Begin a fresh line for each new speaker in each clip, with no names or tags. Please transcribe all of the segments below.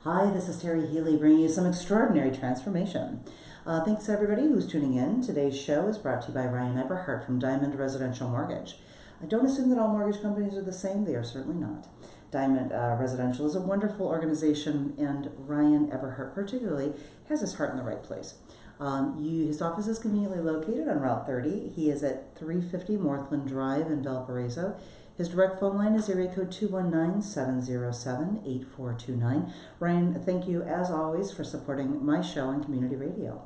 Hi, this is Terry Healy bringing you some extraordinary transformation. Thanks to everybody who's tuning in. Today's show is brought to you by Ryan Eberhardt from Diamond Residential Mortgage. I don't assume that all mortgage companies are the same. They are certainly not. Diamond Residential is a wonderful organization, and Ryan Eberhardt particularly has his heart in the right place. His office is conveniently located on Route 30. He is at 350 Northland Drive in Valparaiso. His direct phone line is area code 219-707-8429. Ryan, thank you as always for supporting my show on community radio.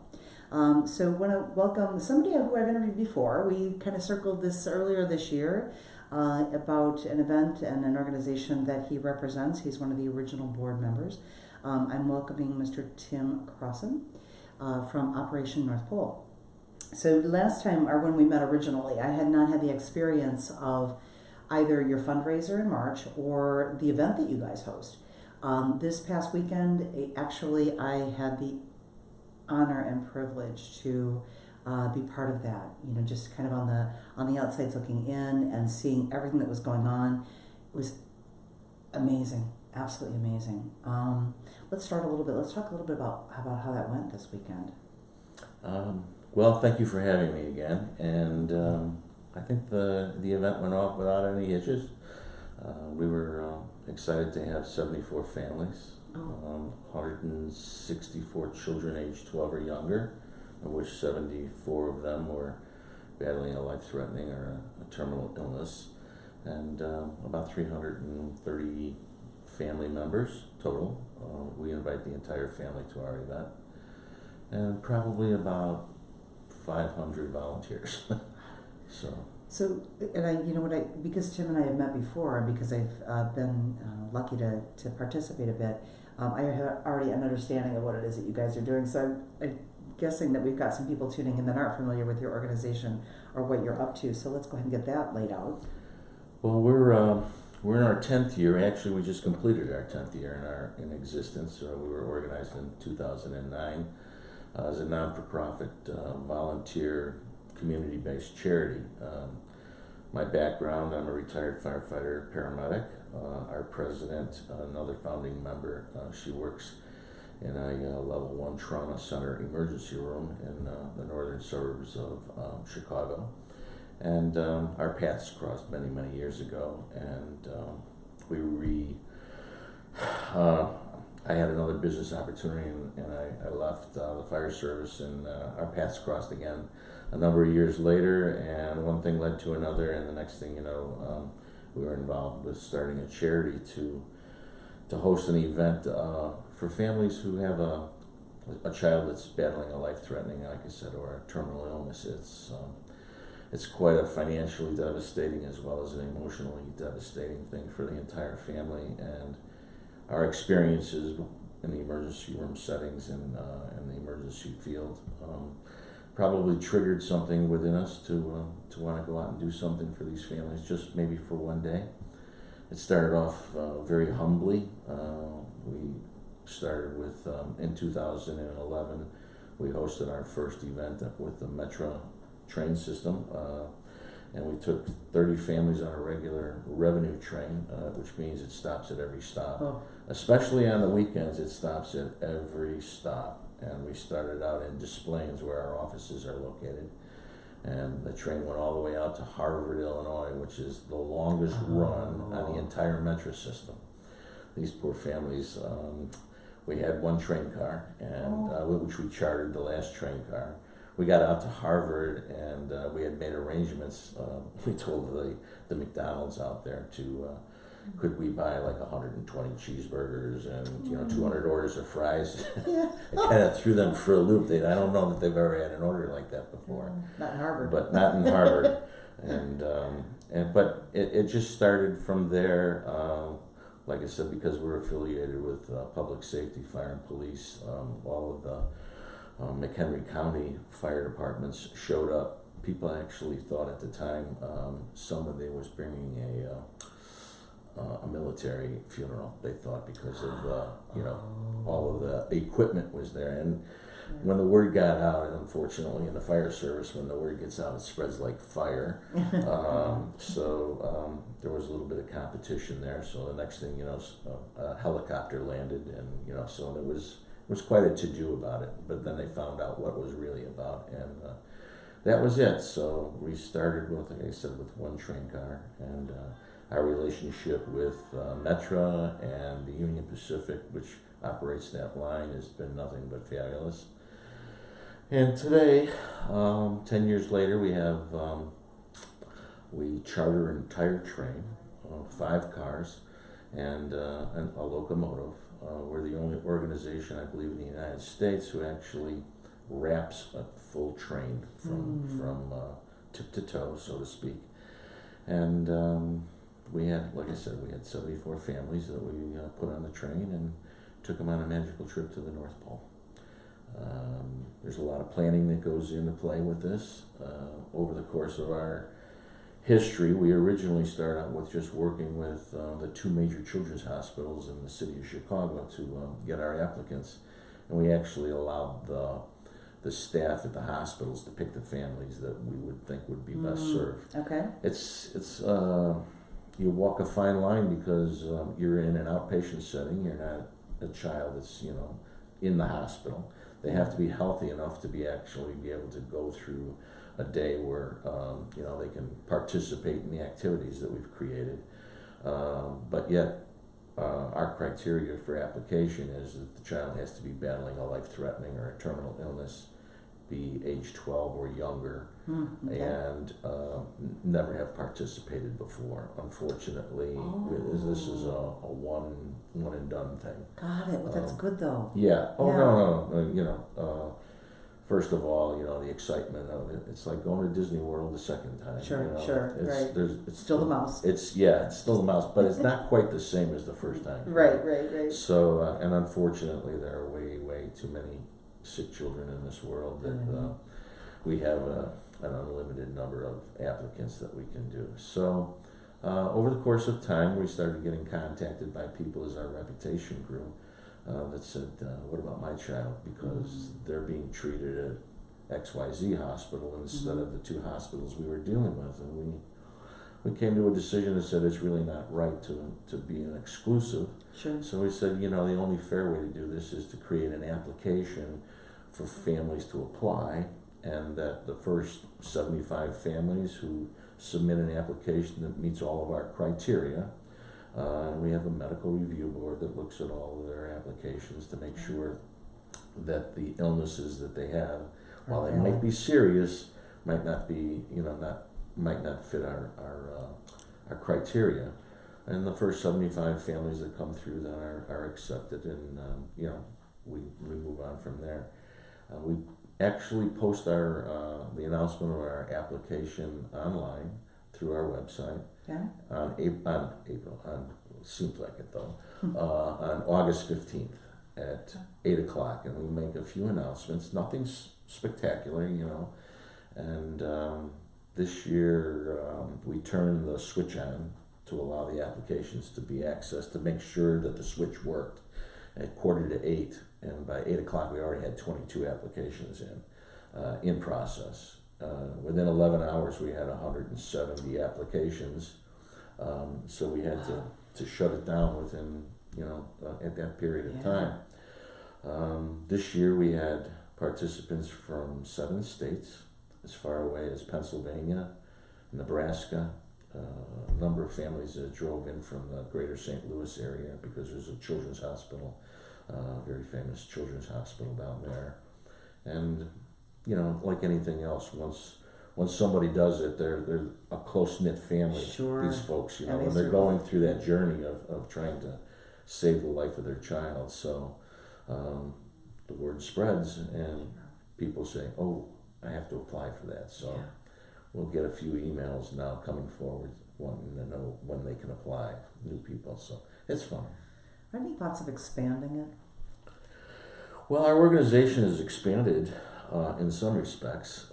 So I want to welcome somebody who I've interviewed before. We kind of circled this earlier this year about an event and an organization that he represents. He's one of the original board members. I'm welcoming Mr. Tim Crossin from Operation North Pole. So last time, or when we met originally, I had not had the experience of either your fundraiser in March or the event that you guys host. This past weekend, actually, I had the honor and privilege to be part of that. You know, just kind of on the outside looking in and seeing everything that was going on. It was amazing, absolutely amazing. Let's start a little bit. Let's talk a little bit about how that went this weekend.
Well, thank you for having me again, and I think the event went off without any hitches. We were excited to have 74 families, 164 children aged 12 or younger, of which 74 of them were battling a life-threatening or a terminal illness, and about 330 family members total. We invite the entire family to our event, and probably about 500 volunteers.
So, and because Tim and I have met before, and because I've been lucky to participate a bit, I have already an understanding of what it is that you guys are doing. So I'm guessing that we've got some people tuning in that aren't familiar with your organization or what you're up to. So let's go ahead and get that laid out.
Well, we're in our 10th year. Actually, we just completed our 10th year in existence. We were organized in 2009 as a non-for-profit volunteer community-based charity. My background, I'm a retired firefighter paramedic. Our president, another founding member, she works in a level 1 trauma center emergency room in the northern suburbs of Chicago. And our paths crossed many, many years ago, and I had another business opportunity, and I left the fire service, and our paths crossed again a number of years later, and one thing led to another, and the next thing you know, we were involved with starting a charity to host an event for families who have a child that's battling a life-threatening, like I said, or a terminal illness. It's quite a financially devastating as well as an emotionally devastating thing for the entire family, and our experiences in the emergency room settings and in the emergency field probably triggered something within us to want to go out and do something for these families, just maybe for one day. It started off very humbly. We started with, in 2011, we hosted our first event with the Metro train system, and we took 30 families on a regular revenue train, which means it stops at every stop. Especially on the weekends, it stops at every stop. And we started out in Des Plaines, where our offices are located. And the train went all the way out to Harvard, Illinois, which is the longest run on the entire metro system. These poor families, we had one train car, and which we chartered, the last train car. We got out to Harvard, and we had made arrangements. We told the McDonald's out there to could we buy like 120 cheeseburgers and 200 orders of fries. It kind of threw them for a loop. I don't know that they've ever had an order like that before.
Not in Harvard.
But not in Harvard. But it just started from there. Like I said, because we're affiliated with public safety, fire and police, all of the McHenry County fire departments showed up. People actually thought at the time somebody was bringing a military funeral. They thought because of all of the equipment was there, and when the word got out, unfortunately, in the fire service, when the word gets out, it spreads like fire. So there was a little bit of competition there. So the next thing you know, a helicopter landed, and so there was quite a to-do about it. But then they found out what it was really about, and that was it. So we started with, like I said, with one train car, and our relationship with Metra and the Union Pacific, which operates that line, has been nothing but fabulous. And today, 10 years later, we charter an entire train, 5 cars, and a locomotive. We're the only organization, I believe, in the United States who actually wraps a full train from tip to toe, so to speak. And we had, like I said, 74 families that we put on the train and took them on a magical trip to the North Pole. There's a lot of planning that goes into play with this. Over the course of our history, we originally started out with just working with the 2 major children's hospitals in the city of Chicago to get our applicants, and we actually allowed the staff at the hospitals to pick the families that we would think would be best served.
Okay.
It's you walk a fine line because you're in an outpatient setting. You're not a child that's in the hospital. They have to be healthy enough to be able to go through a day where they can participate in the activities that we've created. But yet, our criteria for application is that the child has to be battling a life-threatening or a terminal illness, be age 12 or younger,
Okay.
and never have participated before. Unfortunately, this is a one and done thing.
Got it. Well, that's good though.
Yeah. Oh,
Yeah.
no. First of all, the excitement of it. It's like going to Disney World the second time.
Sure, right.
It's
Still the mouse.
It's still the mouse, but it's not quite the same as the first time.
Right.
So, and unfortunately, there are way too many sick children in this world that we have an unlimited number of applicants that we can do. So, over the course of time, we started getting contacted by people as our reputation grew. That said, what about my child? Because they're being treated at XYZ hospital instead of the 2 hospitals we were dealing with. And we came to a decision that said it's really not right to be an exclusive.
Sure.
So we said, the only fair way to do this is to create an application for families to apply, and that the first 75 families who submit an application that meets all of our criteria, and we have a medical review board that looks at all of their applications to make sure that the illnesses that they have, while they might be serious, might not be, might not fit our criteria. And the first 75 families that come through then are accepted, and we move on from there. We actually post the announcement of our application online through our website.
Yeah.
On seems like it though, on August 15th at 8 o'clock, and we make a few announcements. Nothing spectacular, and this year we turned the switch on to allow the applications to be accessed, to make sure that the switch worked at 7:45, and by 8 o'clock we already had 22 applications in process. Within 11 hours we had 170 applications, so we had to shut it down within at that period of time. This year we had participants from 7 states, as far away as Pennsylvania, Nebraska, a number of families that drove in from the greater St. Louis area because there's a children's hospital, very famous children's hospital down there. And like anything else, once somebody does it, they're a close-knit family.
Sure.
These folks,
And
when they're going through that journey of trying to save the life of their child. So the word spreads, and people say, "Oh, I have to apply for that." So we'll get a few emails now coming forward wanting to know when they can apply, new people. So it's fun.
Are there any thoughts of expanding it?
Well, our organization has expanded in some respects.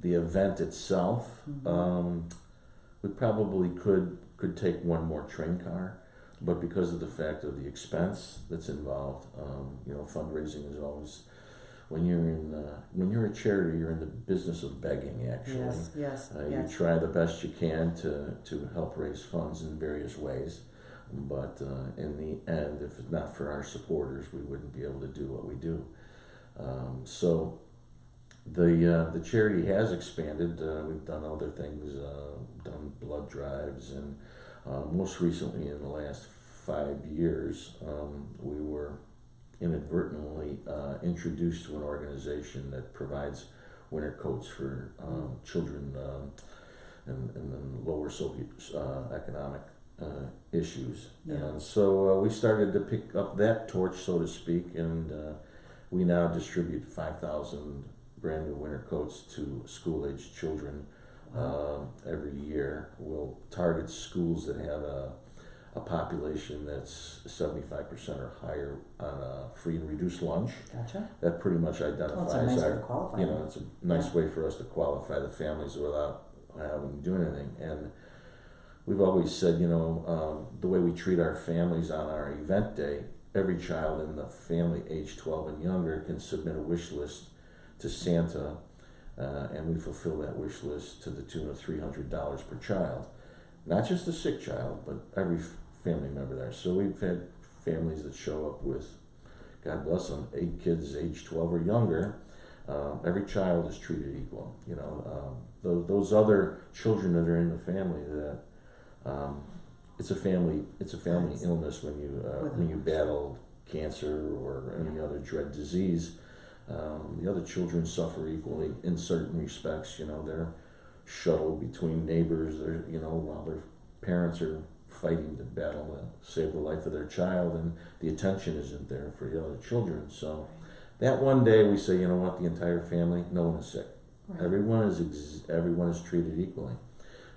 The event itself, we probably could could take one more train car, but because of the fact of the expense that's involved, fundraising is always, when you're a charity, you're in the business of begging. Actually,
yes.
You try the best you can to help raise funds in various ways, but in the end, if it's not for our supporters, we wouldn't be able to do what we do. So the charity has expanded. We've done other things, done blood drives, and most recently in the last 5 years, we were inadvertently introduced to an organization that provides winter coats for children in lower socioeconomic issues.
Yeah.
And so we started to pick up that torch, so to speak, and we now distribute 5,000 brand new winter coats to school-aged children every year. We'll target schools that have a population that's 75% or higher on a free and reduced lunch.
Gotcha.
That pretty much identifies
Well, it's a nice way to qualify.
it's a nice way for us to qualify the families without having to do anything. And we've always said, the way we treat our families on our event day, every child in the family age 12 and younger can submit a wish list to Santa, and we fulfill that wish list to the tune of $300 per child. Not just a sick child, but every family member there. So we've had families that show up with, God bless them, 8 kids age 12 or younger. Every child is treated equal. Those other children that are in the family, that it's a family illness when you battle cancer or any other dread disease. The other children suffer equally in certain respects. They're shuttled between neighbors. While their parents are fighting to battle to save the life of their child, and the attention isn't there for the other children. So that one day we say, the entire family, no one is sick. Right. Everyone is treated equally.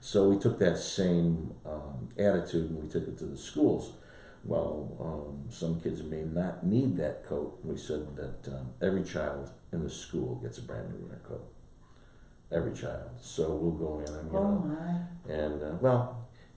So we took that same attitude and we took it to the schools. Well, some kids may not need that coat. We said that every child in the school gets a brand new winter coat. Every child. So we'll go in and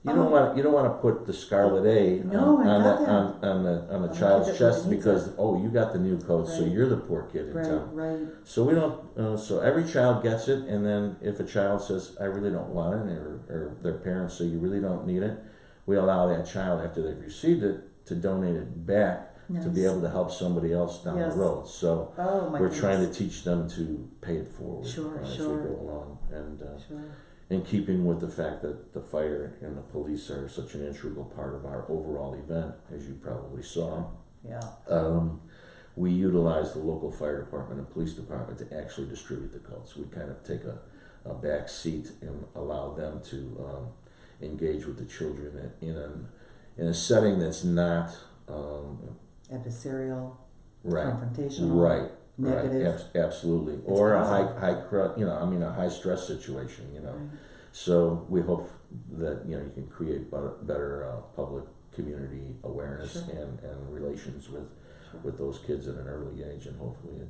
you don't want to put the scarlet A on the child's chest because you got the new coat, so you're the poor kid in town.
Right.
So we don't. So every child gets it, and then if a child says I really don't want it, or their parents say you really don't need it, we allow that child, after they've received it, to donate it back to be able to help somebody else down the road. So we're trying to teach them to pay it forward as we go along, and in keeping with the fact that the fire and the police are such an integral part of our overall event, as you probably saw.
Yeah.
We utilize the local fire department and police department to actually distribute the coats. We kind of take a back seat and allow them to engage with the children in a setting that's not
adversarial,
right,
confrontational, negative,
absolutely, or a high stress situation.
Right.
So we hope that you can create better public community awareness and relations with those kids at an early age, and hopefully it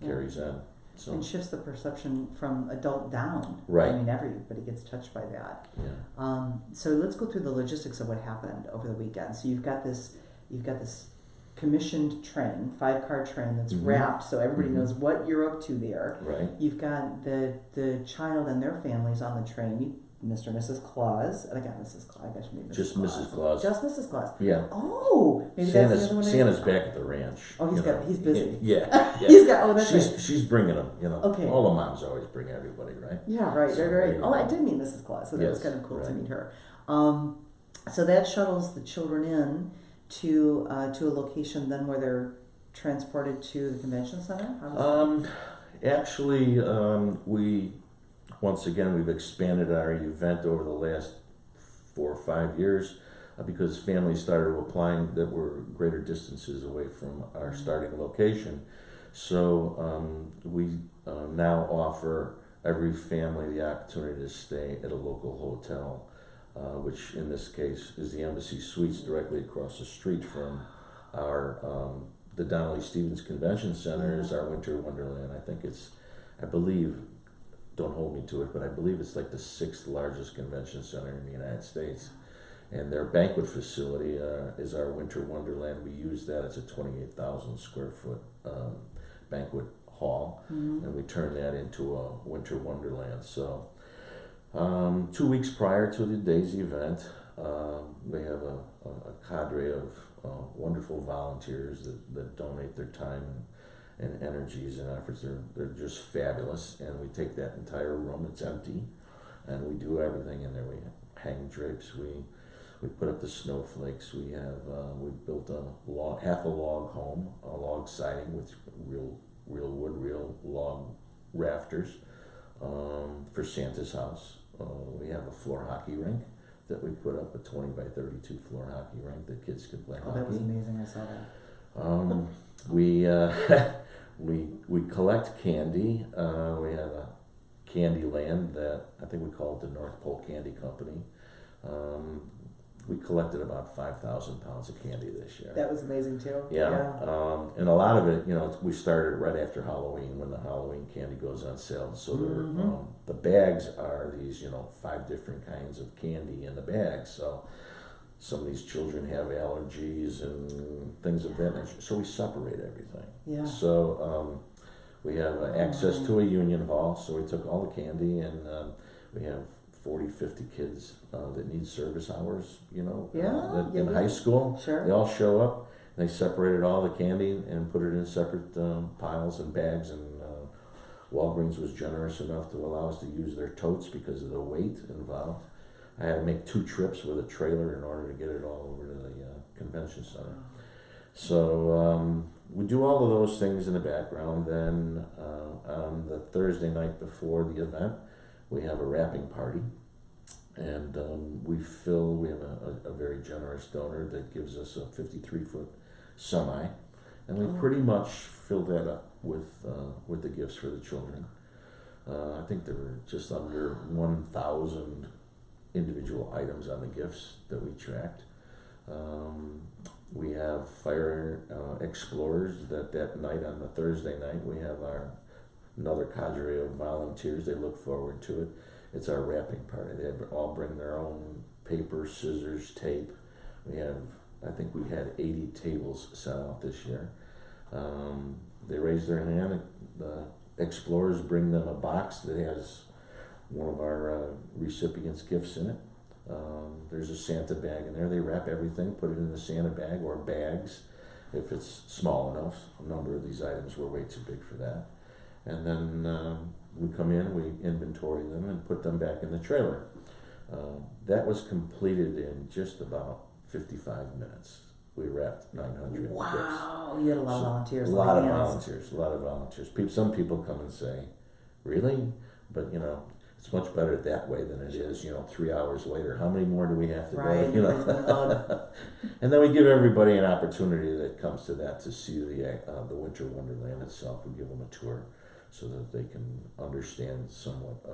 carries on. So.
And shifts the perception from adult down.
Right.
Everybody gets touched by that.
Yeah.
So let's go through the logistics of what happened over the weekend. So you've got this commissioned train, 5-car train that's wrapped, so everybody knows what you're up to there.
Right.
You've got the child and their families on the train. Mr. and Mrs. Claus. I got Mrs. Claus. I guess maybe
just Mrs. Claus.
Just Mrs. Claus.
Yeah.
Oh, maybe that's the other one.
Santa's back at the ranch.
Oh, he's busy.
Yeah.
He's got. Oh, that's right.
She's bringing them.
Okay.
All the moms always bring everybody, right?
Yeah. Right.
So,
right. Oh, I did meet Mrs. Claus, so that was kind of cool to meet her. So that shuttles the children in to a location then where they're transported to the convention center.
Actually, we've expanded our event over the last 4 or 5 years because families started applying that were greater distances away from our starting location. So we now offer every family the opportunity to stay at a local hotel, which in this case is the Embassy Suites directly across the street from our the Donnelly Stevens Convention Center is our winter wonderland. I believe, don't hold me to it, but I believe it's like the 6th largest convention center in the United States. And their banquet facility is our Winter Wonderland. We use that as a 28,000 square foot banquet hall, and we turn that into a Winter Wonderland. So 2 weeks prior to the day's event, we have a cadre of wonderful volunteers that donate their time and energies and efforts. They're just fabulous, and we take that entire room. It's empty, and we do everything in there. We hang drapes. We put up the snowflakes. We built half a log home, a log siding with real wood, real log rafters for Santa's house. We have a floor hockey rink that we put up, a 20 by 32 floor hockey rink that kids can play hockey.
That was amazing. I saw that.
We collect candy. We have a candy land that I think we call it the North Pole Candy Company. We collected about 5,000 pounds of candy this year.
That was amazing too.
Yeah. And a lot of it, we started right after Halloween when the Halloween candy goes on sale. So the bags are these, 5 different kinds of candy in the bags. So some of these children have allergies and things of that nature. So we separate everything.
Yeah.
So we have access to a union hall. So we took all the candy, and we have 40, 50 kids that need service hours, in high school.
Sure.
They all show up. They separated all the candy and put it in separate piles and bags, and Walgreens was generous enough to allow us to use their totes because of the weight involved. I had to make 2 trips with a trailer in order to get it all over to the convention center. So we do all of those things in the background. Then on the Thursday night before the event, we have a wrapping party, and we have a very generous donor that gives us a 53-foot semi, and we pretty much fill that up with the gifts for the children. I think there were just under 1,000 individual items on the gifts that we tracked. We have fire explorers that night on the Thursday night. We have another cadre of volunteers. They look forward to it. It's our wrapping party. They all bring their own paper, scissors, tape. I think we had 80 tables sent out this year. They raise their hand. The explorers bring them a box that has one of our recipients' gifts in it. There's a Santa bag in there. They wrap everything, put it in the Santa bag or bags if it's small enough. A number of these items were way too big for that. And then we come in, we inventory them and put them back in the trailer. That was completed in just about 55 minutes. We wrapped 900
Wow,
gifts.
you had a lot of volunteers.
A lot of volunteers. Some people come and say, really? But, it's much better that way than it is, 3 hours later. How many more do we have to go? And then we give everybody an opportunity that comes to that to see the Winter Wonderland itself. We give them a tour so that they can understand somewhat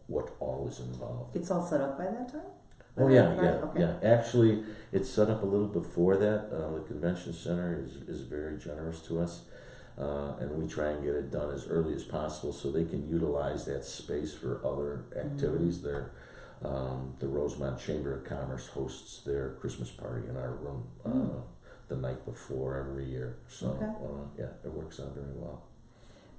what all is involved.
It's all set up by that time?
Oh yeah. Actually, it's set up a little before that. The convention center is very generous to us, and we try and get it done as early as possible so they can utilize that space for other activities. The Rosemont Chamber of Commerce hosts their Christmas party in our room the night before every year. So it works out very well.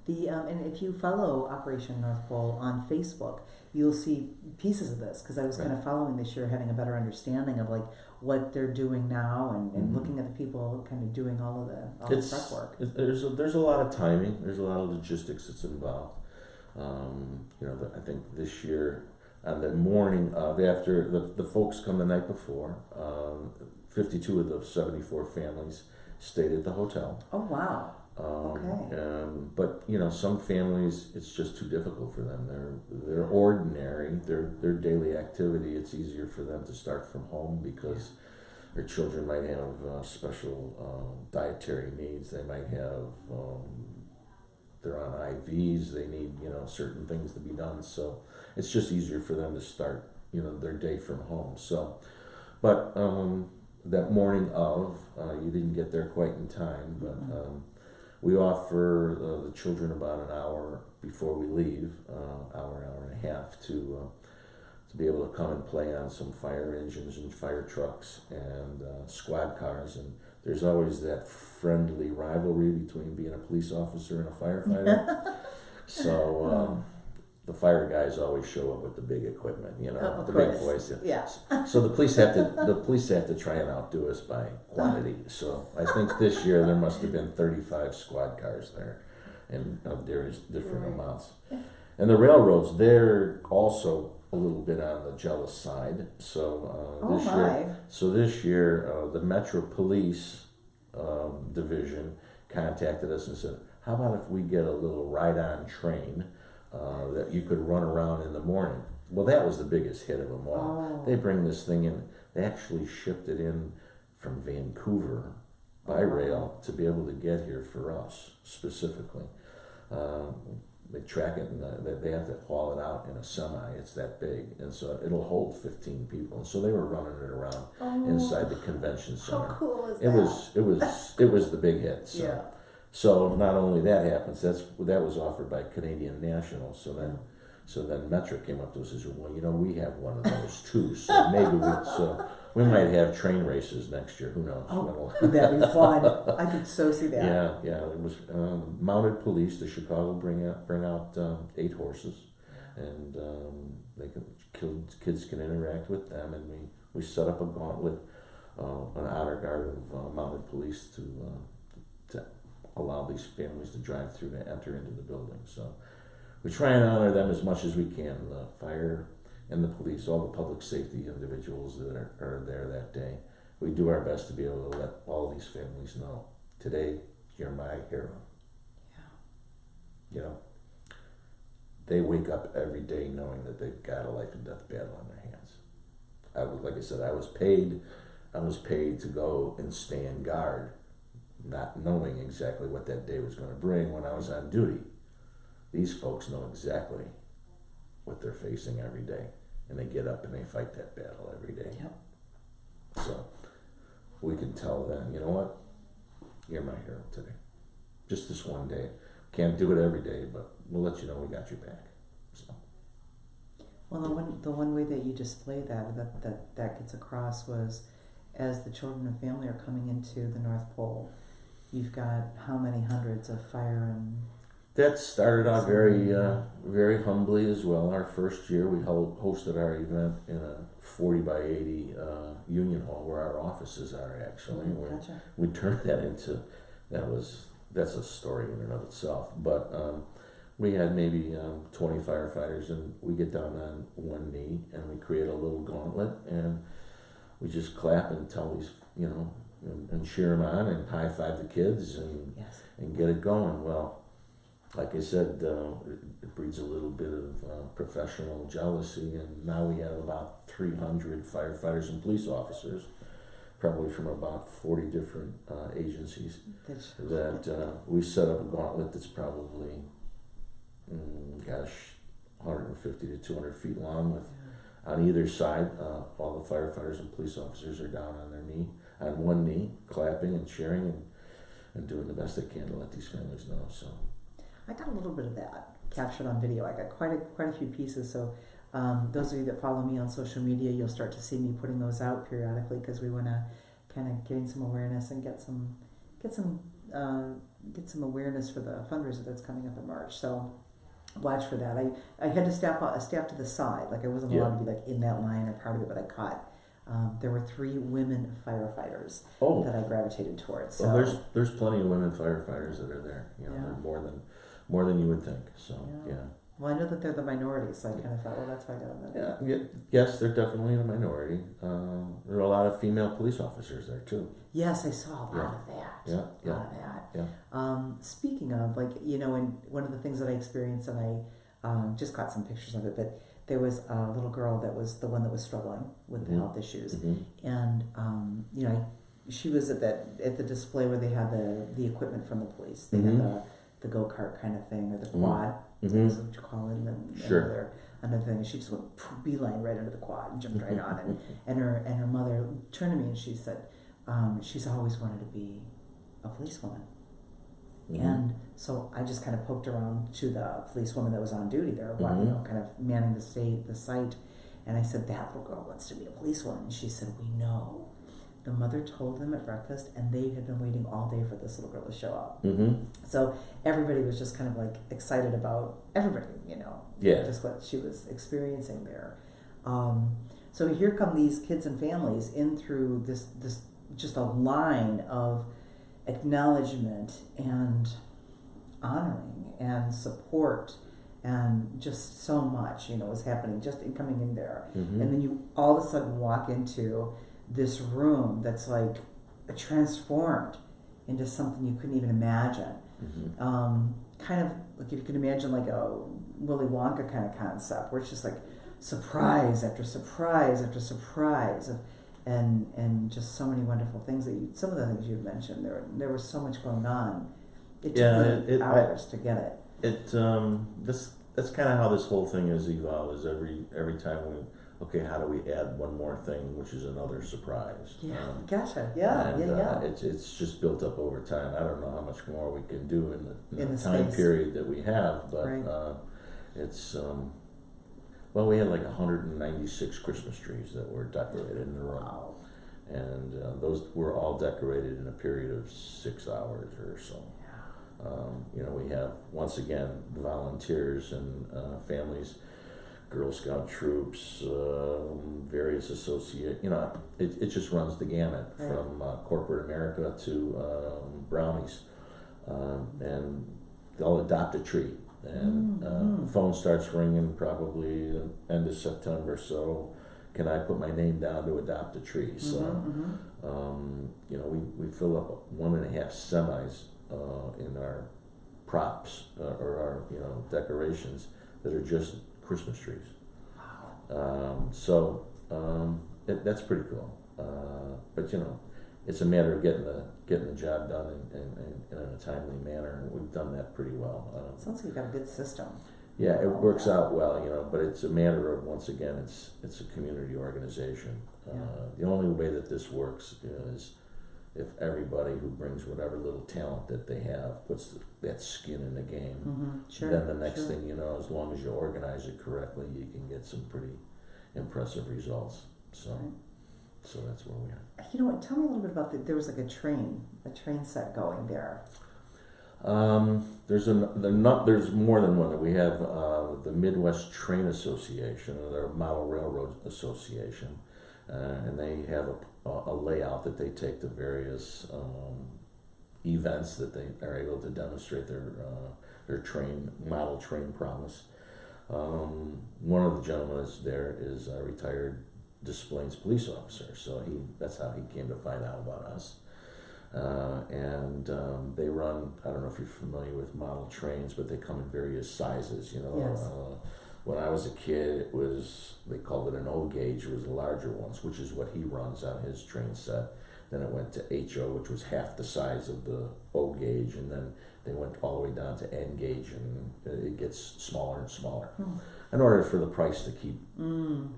And if you follow Operation North Pole on Facebook, you'll see pieces of this, because I was kind of following this year, having a better understanding of like what they're doing now, and looking at the people kind of doing all the prep work.
There's a lot of timing. There's a lot of logistics that's involved. I think this year, on the morning of, after the folks come the night before, 52 of the 74 families stayed at the hotel.
Oh wow.
But some families, it's just too difficult for them. They're ordinary. Their daily activity. It's easier for them to start from home because their children might have special dietary needs. They might have they're on IVs. They need certain things to be done. So it's just easier for them to start their day from home. So, but that morning of, you didn't get there quite in time, but. We offer the children about an hour before we leave, hour and a half, to to be able to come and play on some fire engines and fire trucks and squad cars. And there's always that friendly rivalry between being a police officer and a firefighter. So the fire guys always show up with the big equipment, you know, the big boys.
Yeah.
So the police have to try and outdo us by quantity. So I think this year there must have been 35 squad cars there, and of various different amounts. And the railroads, they're also a little bit on the jealous side. So this year, the Metro Police Division contacted us and said, "How about if we get a little ride-on train that you could run around in the morning?" Well, that was the biggest hit of them all. They bring this thing in. They actually shipped it in from Vancouver by rail to be able to get here for us specifically. They track it and they have to haul it out in a semi. It's that big, and so it'll hold 15 people. And so they were running it around inside the convention center.
How cool is
that? It was the big hit. So.
Yeah.
So not only that happens, that was offered by Canadian National. So then Metro came up to us and said, "Well, you know, we have one of those too. So maybe we might have train races next year. Who knows?"
Oh, that'd be fun. I could so see that.
Yeah. It was mounted police. The Chicago bring out 8 horses, and kids can interact with them. And we set up a gauntlet, an honor guard of mounted police to allow these families to drive through to enter into the building. So we try and honor them as much as we can. The fire and the police, all the public safety individuals that are there that day. We do our best to be able to let all these families know, today, you're my hero. Yeah. You know, they wake up every day knowing that they've got a life and death battle on their hands. Like I said, I was paid to go and stand guard, not knowing exactly what that day was going to bring when I was on duty. These folks know exactly what they're facing every day, and they get up and they fight that battle every day.
Yep.
So we can tell them, you know what, you're my hero today. Just this one day. Can't do it every day, but we'll let you know we got your back. So.
Well, the one way that you display that gets across was, as the children and family are coming into the North Pole, you've got how many hundreds of fire and...
That started out very humbly as well. Our first year, we hosted our event in a 40 by 80 union hall where our offices are actually.
Gotcha.
We turned that into, that's a story in and of itself. But we had maybe 20 firefighters, and we get down on one knee and we create a little gauntlet, and we just clap and tell these, you know, and cheer them on and high five the kids and get it going. Well, like I said, it breeds a little bit of professional jealousy, and now we have about 300 firefighters and police officers, probably from about 40 different agencies, that we set up a gauntlet that's probably, 150 to 200 feet long with, on either side, all the firefighters and police officers are down on one knee, clapping and cheering and doing the best they can to let these families know. So.
I got a little bit of that captured on video. I got quite a few pieces. So those of you that follow me on social media, you'll start to see me putting those out periodically, because we want to kind of gain some awareness and get some awareness for the fundraiser that's coming up in March. So watch for that. I had to step to the side, like I wasn't allowed to be like in that line or part of it, but I caught. There were 3 women firefighters that I gravitated towards. So.
Well, there's plenty of women firefighters that are there. You know, they're more than you would think. So yeah.
Well, I know that they're the minority, so I kind of thought, well, that's why I got them.
Yeah. Yes, they're definitely a minority. There are a lot of female police officers there too.
Yes, I saw a lot of that.
Yeah.
A lot of that.
Yeah.
Speaking of, like, you know, and one of the things that I experienced, and I just got some pictures of it, but there was a little girl that was the one that was struggling with the health issues, and you know, she was at the display where they had the equipment from the police. They had the go-kart kind of thing, or the quad, is what you call it, and another thing. She just went beeline right under the quad and jumped right on it. And her mother turned to me and she said, she's always wanted to be a policewoman. And so I just kind of poked around to the policewoman that was on duty there, you know, kind of manning the site, And I said, that little girl wants to be a policewoman. And she said, we know. The mother told them at breakfast, and they had been waiting all day for this little girl to show up.
Mm-hmm.
So everybody was just kind of like excited about everybody, just what she was experiencing there. So here come these kids and families in through this just a line of acknowledgement and honoring and support, and just so much was happening just in coming in there.
Mm-hmm.
And then you all of a sudden walk into this room that's like transformed into something you couldn't even imagine.
Mm-hmm.
Kind of like if you could imagine like a Willy Wonka kind of concept, where it's just like surprise after surprise after surprise, and just so many wonderful things some of the things you've mentioned, there was so much going on. It took me hours to get it.
That's kind of how this whole thing has evolved. Is every time how do we add one more thing, which is another surprise?
Yeah, gotcha. Yeah.
It's just built up over time. I don't know how much more we can do in the time
space.
period that we have, but
right.
It's we had like 196 Christmas trees that were decorated in the room.
Wow.
And those were all decorated in a period of 6 hours or so. We have, once again, volunteers and families, Girl Scout troops, various associate. It just runs the gamut, right, from corporate America to brownies, and they'll adopt a tree. And the phone starts ringing probably the end of September. So, can I put my name down to adopt a tree? We fill up 1.5 semis in our props or our decorations that are just Christmas trees. That's pretty cool. But it's a matter of getting the job done in a timely manner, and we've done that pretty well.
Sounds like you've got a good system.
Yeah, it works out well, but it's a matter of, once again, it's a community organization. The only way that this works is if everybody who brings whatever little talent that they have puts that skin in the game.
Mm-hmm. Sure,
then the next thing you know, as long as you organize it correctly, you can get some pretty impressive results. So that's where we are.
Tell me a little bit about there was like a train set going there.
There's more than one. We have the Midwest Train Association, or the Model Railroad Association, and they have a layout that they take to various events that they are able to demonstrate their model train prowess. One of the gentlemen that's there is a retired Des Plaines police officer, so that's how he came to find out about us. They run, I don't know if you're familiar with model trains, but they come in various sizes,
Yes.
When I was a kid, they called it an O gauge. It was the larger ones, which is what he runs on his train set. Then it went to HO, which was half the size of the O gauge, and then they went all the way down to N gauge, and it gets smaller and smaller in order for the price to keep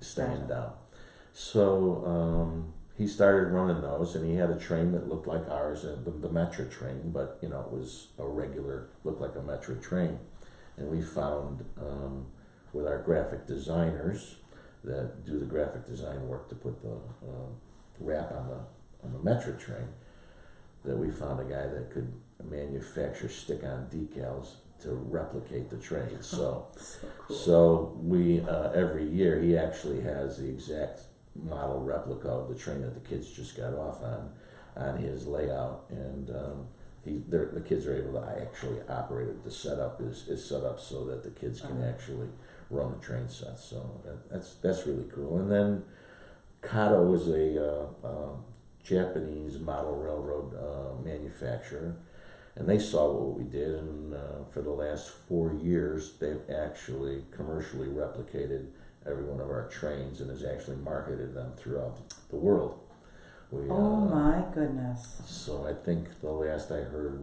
staying down. So he started running those, and he had a train that looked like ours, the Metra train, but it was looked like a Metra train. And we found with our graphic designers that do the graphic design work to put the wrap on the Metra train, that we found a guy that could manufacture stick-on decals to replicate the train. So
cool.
So we every year he actually has the exact model replica of the train that the kids just got off on his layout, and the kids are able to actually operate it. The setup is set up so that the kids can actually run the train set. So that's really cool. And then Kato is a Japanese model railroad manufacturer, and they saw what we did, and for the last 4 years they've actually commercially replicated every one of our trains and has actually marketed them throughout the world.
My goodness.
So I think the last I heard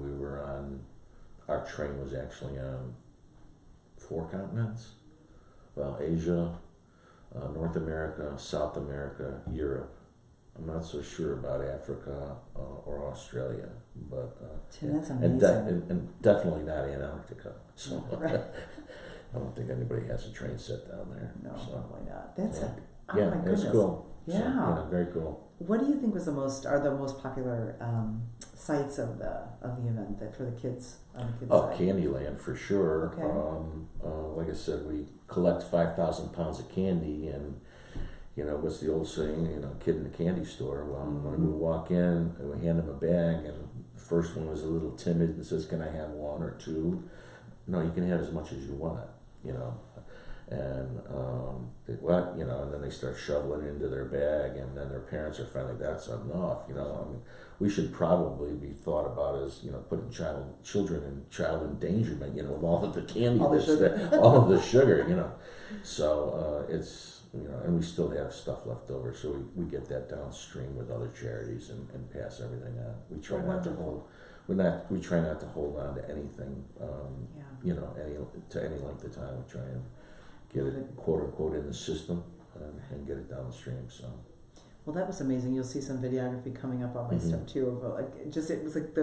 our train was actually on 4 continents. Well, Asia, North America, South America, Europe. I'm not so sure about Africa or Australia, but
that's amazing.
and definitely not Antarctica. So
right.
I don't think anybody has a train set down there.
No,
so.
probably not. That's Oh
Yeah,
my
it's
goodness.
cool.
Yeah.
So, yeah, very cool.
What do you think was are the most popular sites of the event that for the kids on the kids
Oh,
side?
Candyland for sure.
Okay.
Like I said, we collect 5,000 pounds of candy, and what's the old saying? Kid in the candy store. Well, when we walk in, and we hand them a bag, and the first one was a little timid and says, "Can I have one or two?" No, you can have as much as you want. You know, and and then they start shoveling it into their bag, and then their parents are finally, "That's enough." I mean, we should probably be thought about as putting children in child endangerment. With all of the candy,
All the sugar.
all of the sugar. So it's and we still have stuff left over, so we get that downstream with other charities and pass everything on. We try not to hold. We try not to hold on to anything. Any length of time. We try and get it quote unquote in the system and get it downstream. So.
Well, that was amazing. You'll see some videography coming up on my stuff too. Of it was like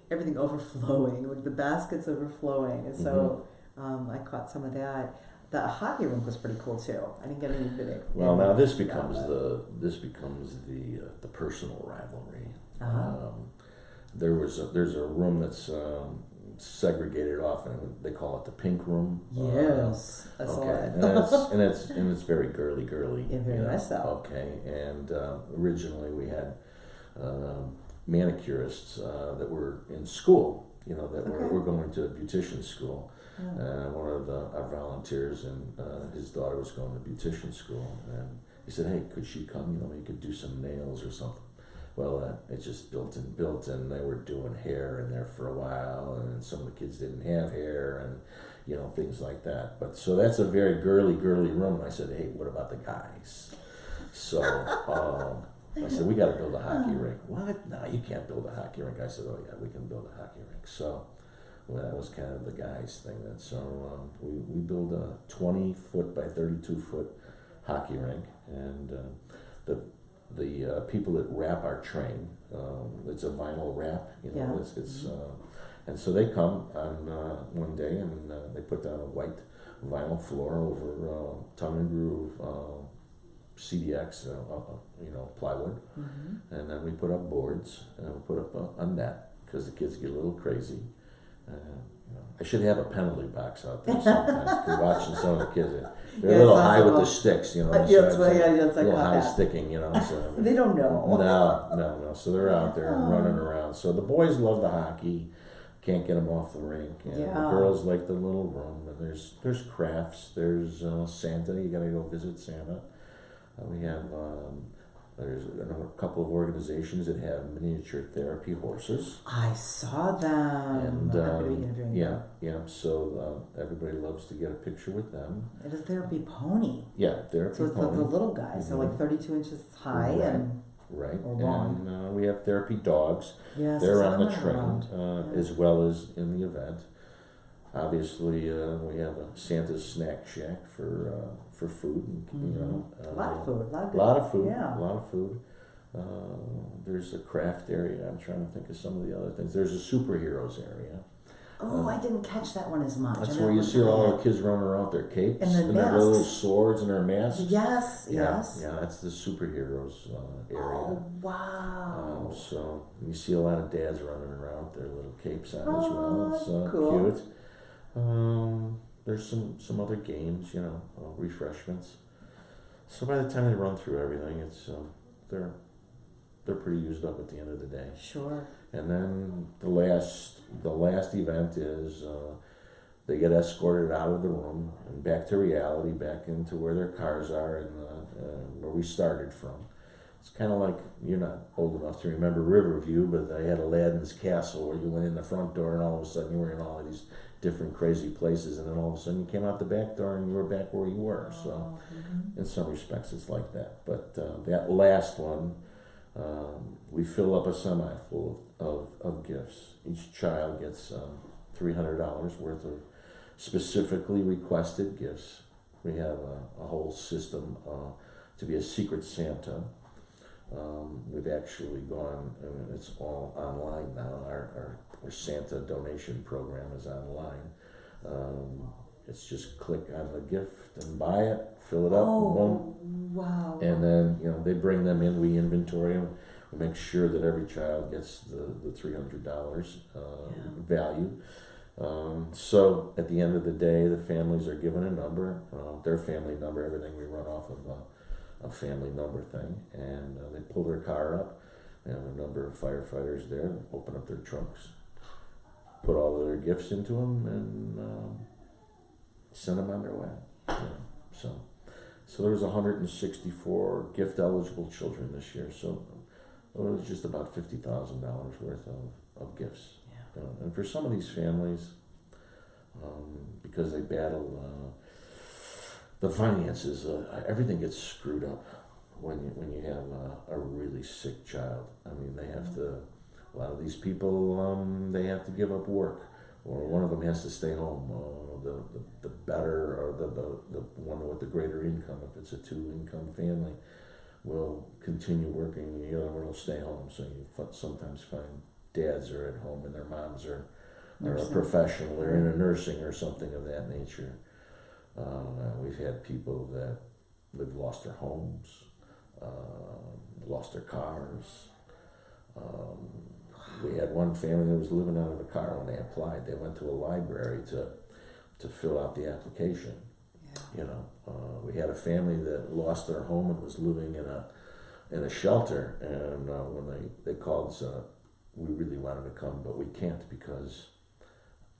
everything overflowing, like the baskets overflowing, and so I caught some of that. The hockey rink was pretty cool too. I didn't get any video.
Well, now this becomes the personal rivalry. There's a room that's segregated off, and they call it the pink room.
Yes, I saw it.
and it's very girly.
Yeah, very nice though.
Okay, and originally we had manicurists that were in school. Were going to a beautician school. One of our volunteers and his daughter was going to beautician school, and he said, "Hey, could she come? You could do some nails or something." Well, it just built, and they were doing hair in there for a while, and some of the kids didn't have hair, and things like that. But so that's a very girly room. And I said, "Hey, what about the guys?" So I said, "We got to build a hockey rink." "What? No, you can't build a hockey rink." I said, "Oh yeah, we can build a hockey rink." So that was kind of the guys thing. So we build a 20-foot by 32-foot hockey rink, and the people that wrap our train, it's a vinyl wrap, and so they come on one day, and they put down a white vinyl floor over tongue and groove CDX, plywood, and then we put up boards, and we put up a net because the kids get a little crazy. I should have a penalty box out there sometimes. Cause watching some of the kids, they're a little high with the sticks,
that's a
little high sticking, So
they don't know.
No. So they're out there running around. So the boys love the hockey, can't get them off the rink, and the girls like the little room. And there's crafts. There's Santa. You got to go visit Santa. We have. There's a couple of organizations that have miniature therapy horses.
I saw them.
And so everybody loves to get a picture with them.
It is therapy pony.
Yeah, therapy
pony. So it's the little guys, so like 32 inches high and long.
And we have therapy dogs.
Yes,
they're on the train as well as in the event. Obviously, we have a Santa's snack shack for food. And,
a lot of food,
a lot of food. There's a craft area. I'm trying to think of some of the other things. There's a superheroes area.
Oh, I didn't catch that one as much.
That's where you see all the kids running around with their capes
and
their little swords and their masks.
Yes.
Yeah, that's the superheroes area.
Oh, wow.
So you see a lot of dads running around with their little capes on as well. It's
cool.
Cute. There's some other games, refreshments. So by the time they run through everything, it's they're pretty used up at the end of the day.
Sure.
And then the last event is they get escorted out of the room and back to reality, back into where their cars are and where we started from. It's kind of like, you're not old enough to remember Riverview, but they had Aladdin's Castle where you went in the front door and all of a sudden you were in all of these different crazy places, and then all of a sudden you came out the back door and you were back where you were. So in some respects it's like that. But that last one, we fill up a semi full of gifts. Each child gets $300 worth of specifically requested gifts. We have a whole system to be a secret Santa. We've actually gone, and it's all online now. Our Santa donation program is online. It's just click on the gift and buy it, fill it up, and boom.
Wow.
And then, they bring them in, we inventory them, we make sure that every child gets the $300 value. So at the end of the day, the families are given a number, their family number, everything we run off of a family number thing, and they pull their car up. They have a number of firefighters there, open up their trunks, put all of their gifts into them, and send them on their way. So there was 164 gift eligible children this year. So it was just about $50,000 worth of gifts.
Yeah.
And for some of these families, because they battle the finances, everything gets screwed up when you have a really sick child. I mean, they have to. A lot of these people, they have to give up work, or one of them has to stay home. The better, or the one with the greater income, if it's a 2-income family, will continue working. The other one will stay home. So you sometimes find dads are at home and their moms are a professional or in a nursing or something of that nature. We've had people that have lost their homes, lost their cars. We had one family that was living out of a car when they applied. They went to a library to fill out the application.
Yeah.
We had a family that lost their home and was living in a shelter. And when they called us, we really wanted to come, but we can't, because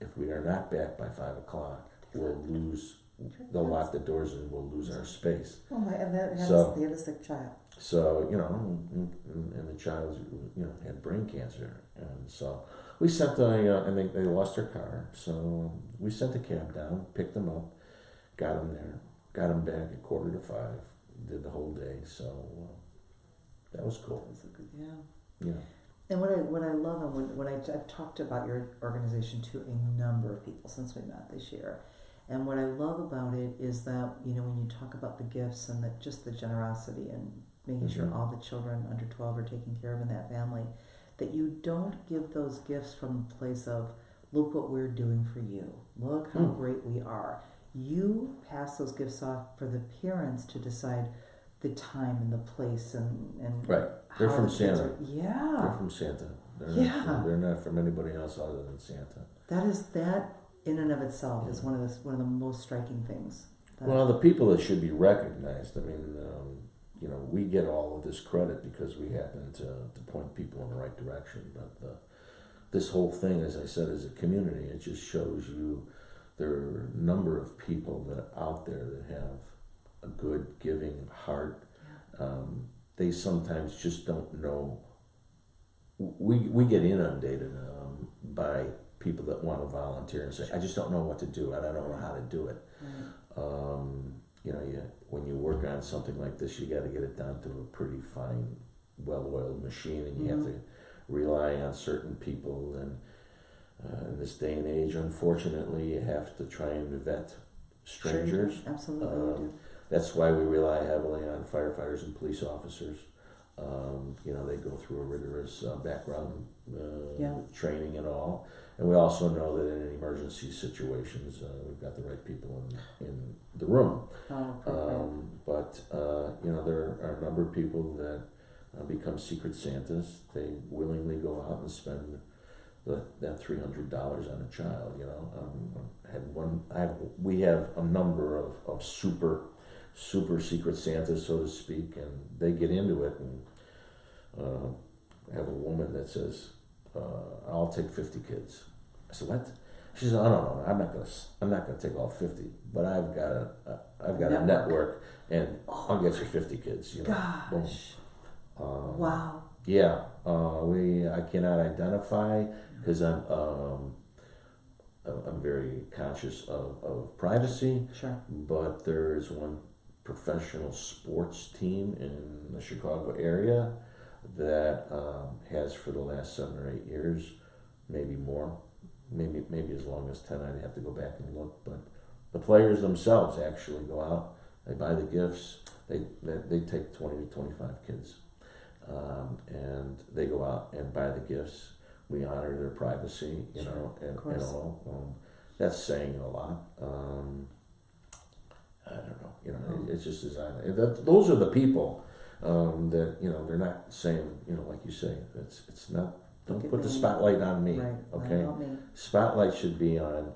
if we are not back by 5 o'clock, we'll lose. They'll lock the doors and we'll lose our space.
Oh my! And they had a sick child.
So, and the child, had brain cancer. And so we sent and they lost their car. So we sent a cab down, picked them up, got them there, got them back at 4:45, did the whole day. So that was cool.
That's a good, yeah.
Yeah.
And what I love, and when I've talked about your organization to a number of people since we met this year, and what I love about it is that, when you talk about the gifts and just the generosity and making sure all the children under 12 are taken care of in that family, that you don't give those gifts from a place of, look what we're doing for you, look how great we are. You pass those gifts off for the parents to decide the time and the place and
right. They're from Santa.
They're
from Santa. They're not from anybody else other than Santa.
That in and of itself is one of the most striking things.
Well, the people that should be recognized. I mean, we get all of this credit because we happen to point people in the right direction. But this whole thing, as I said, is a community. It just shows you there are a number of people that are out there that have a good giving heart. They sometimes just don't know. We get inundated by people that want to volunteer and say, I just don't know what to do, and I don't know how to do it. When you work on something like this, you got to get it down to a pretty fine, well-oiled machine, and you have to rely on certain people. And in this day and age, unfortunately, you have to try and vet strangers.
Sure, absolutely.
That's why we rely heavily on firefighters and police officers. They go through a rigorous background training and all. And we also know that in emergency situations, we've got the right people in the room. But there are a number of people that become Secret Santas. They willingly go out and spend that $300 on a child. We have a number of super Secret Santas, so to speak, and they get into it and have a woman that says, I'll take 50 kids. I said, what? She said, no, I'm not gonna take all 50, but I've got a network, and I'll get you 50 kids.
Gosh. Wow.
Yeah. I cannot identify because I'm very conscious of privacy.
Sure.
But there is one professional sports team in the Chicago area that has for the last 7 or 8 years, maybe more, maybe as long as 10. I'd have to go back and look. But the players themselves actually go out. They buy the gifts. They take 20 to 25 kids, and they go out and buy the gifts. We honor their privacy, and all. that's saying a lot. I don't know. You know, it's just design. Those are the people that, you know, they're not saying, you know, like you say, it's not. Don't put the spotlight on me.
Right.
Okay.
Not me.
Spotlight should be on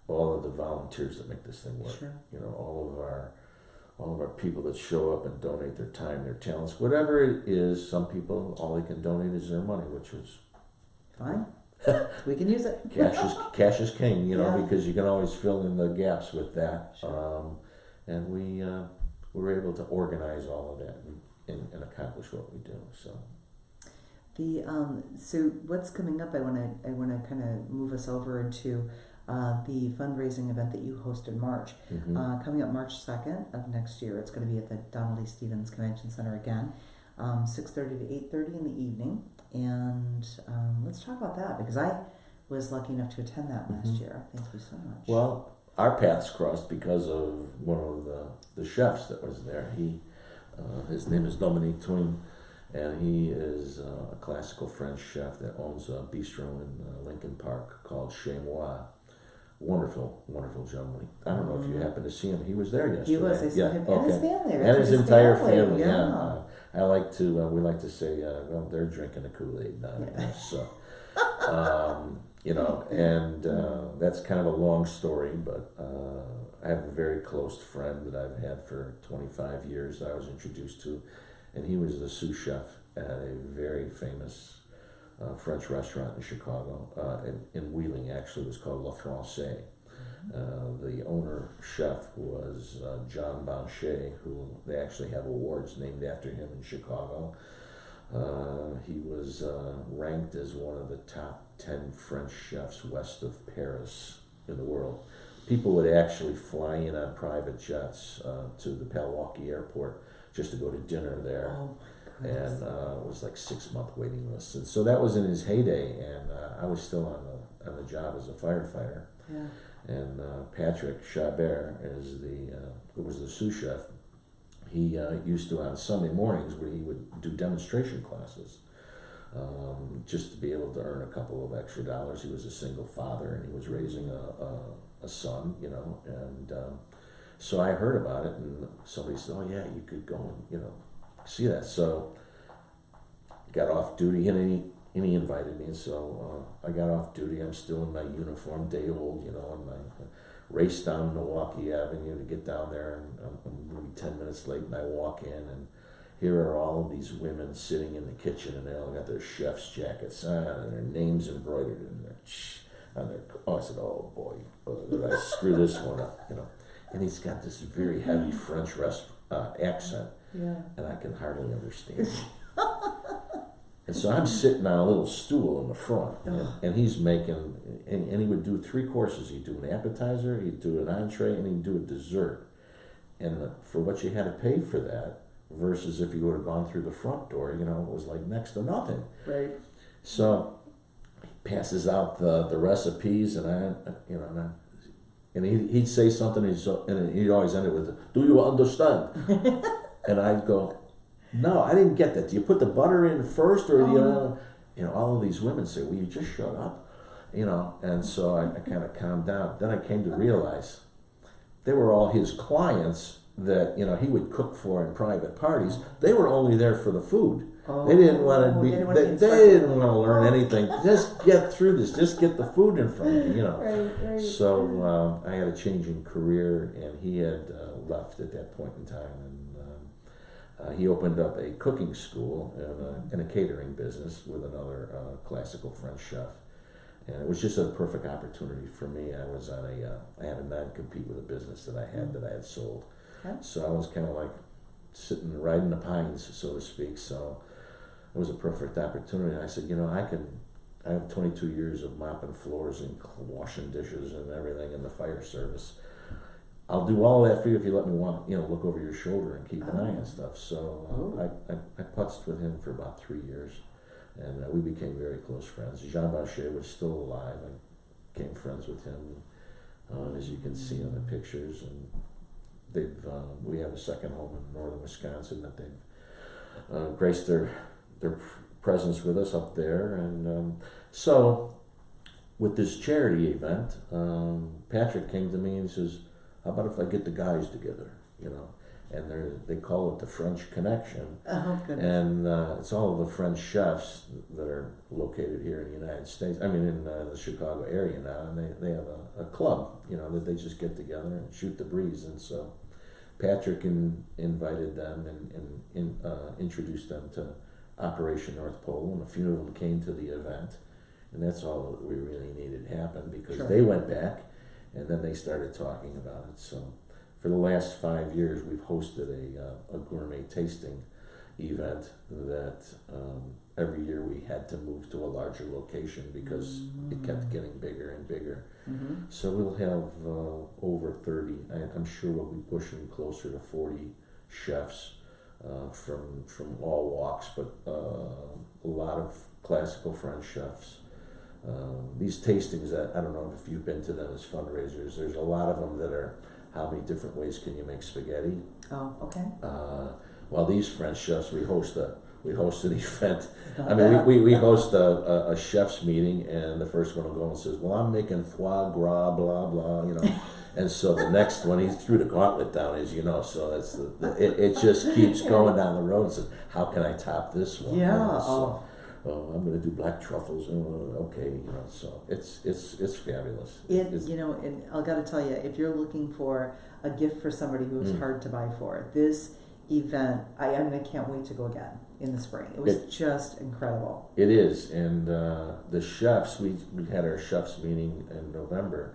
all of the volunteers that make this thing work.
Sure.
You know, all of our people that show up and donate their time, their talents, whatever it is. Some people, all they can donate is their money, which is
Fine. We can use it.
cash is king, you know,
Yeah.
because you can always fill in the gaps with that.
Sure.
And we were able to organize all of that and accomplish what we do. So
So what's coming up? I wanna kind of move us over into the fundraising event that you host in March. Coming up March 2nd of next year. It's going to be at the Donald E. Stevens Convention Center again, 6:30 to 8:30 in the evening. And let's talk about that, because I was lucky enough to attend that last year. Thank you so much.
Well, our paths crossed because of one of the chefs that was there. His name is Dominique Twing, and he is a classical French chef that owns a bistro in Lincoln Park called Chez Moi. Wonderful, wonderful gentleman. I don't know if you happened to see him. He was there yesterday.
He was. I saw him and his family.
And his entire family. Yeah. I like to. We like to say, well, they're drinking the Kool-Aid now. You know, so, you know, and that's kind of a long story, but I have a very close friend that I've had for 25 years. I was introduced to, and he was the sous chef at a very famous French restaurant in Chicago, in Wheeling. Actually, it was called Le Francais. The owner chef was John Banchet, who they actually have awards named after him in Chicago. He was ranked as one of the top 10 French chefs west of Paris in the world. People would actually fly in on private jets to the Milwaukee airport just to go to dinner there.
Oh,
and it was like 6-month waiting list. And so that was in his heyday, and I was still on the job as a firefighter.
Yeah.
And Patrick Chabert who was the sous chef. He used to, on Sunday mornings, where he would do demonstration classes, just to be able to earn a couple of extra dollars. He was a single father, and he was raising a son, you know. And so I heard about it, and somebody said, "Oh yeah, you could go and, you know, see that." So got off duty, and he invited me. So I got off duty. I'm still in my uniform, day old, you know, and I raced down Milwaukee Avenue to get down there, and I'm maybe 10 minutes late, and I walk in, and here are all of these women sitting in the kitchen, and they all got their chef's jackets on, and their names embroidered on their. Oh, I said, "Oh boy, did I screw this one up?" You know. And he's got this very heavy French accent, and I can hardly understand him. And so I'm sitting on a little stool in the front, and he's making, and he would do 3 courses. He'd do an appetizer, he'd do an entree, and he'd do a dessert. And for what you had to pay for that, versus if you would have gone through the front door, you know, it was like next to nothing.
Right.
So he passes out the recipes, and and he'd say something, and he'd always end it with, "Do you understand?" And I'd go, "No, I didn't get that. Do you put the butter in first, or you know?" All of these women say, "Will you just shut up?" You know. And so I kind of calmed down. Then I came to realize they were all his clients that, you know, he would cook for in private parties. They were only there for the food. They didn't want to be. They didn't want to learn anything. Just get through this. Just get the food in front of you. You know.
Right.
So I had a change in career, and he had left at that point in time, and he opened up a cooking school and a catering business with another classical French chef, and it was just a perfect opportunity for me. I was on I had a non-compete with a business that I had sold, so I was kind of like sitting riding the pines, so to speak. So it was a perfect opportunity. I said, you know, I have 22 years of mopping floors and washing dishes and everything in the fire service. I'll do all of that for you if you let me look over your shoulder and keep an eye on stuff. So I putzed with him for about 3 years, and we became very close friends. Jean Banchet was still alive. I became friends with him, as you can see on the pictures. And we have a second home in northern Wisconsin that they've graced their presence with us up there. And so with this charity event, Patrick came to me and says, "How about if I get the guys together?" You know, and they call it the French Connection,
Oh, goodness.
and it's all of the French chefs that are located here in the United States. I mean, in the Chicago area now, and they have a club, you know, that they just get together and shoot the breeze. And so Patrick invited them and introduced them to Operation North Pole, and a few of them came to the event. And that's all that we really needed to happen, because
Sure.
they went back and then they started talking about it. So for the last 5 years, we've hosted a gourmet tasting event that every year we had to move to a larger location because it kept getting bigger and bigger.
Mm-hmm.
So we'll have over 30, I'm sure we'll be pushing closer to 40 chefs from all walks, but a lot of classical French chefs. These tastings, I don't know if you've been to them as fundraisers, there's a lot of them that are, how many different ways can you make spaghetti?
Oh, okay.
Well, these French chefs, we host an event. I mean, we host a chef's meeting, and the first one will go and says, "Well, I'm making foie gras, blah blah," you know. And so the next one, he threw the gauntlet down, as you know. So that's it just keeps going down the road. And says, "How can I top this one?"
Yeah.
You know, so, I'm going to do black truffles. Okay, you know. So it's fabulous.
You know, and I got to tell you, if you're looking for a gift for somebody who is hard to buy for, this event, I can't wait to go again in the spring. It was just incredible.
It is, and the chefs, we had our chefs meeting in November,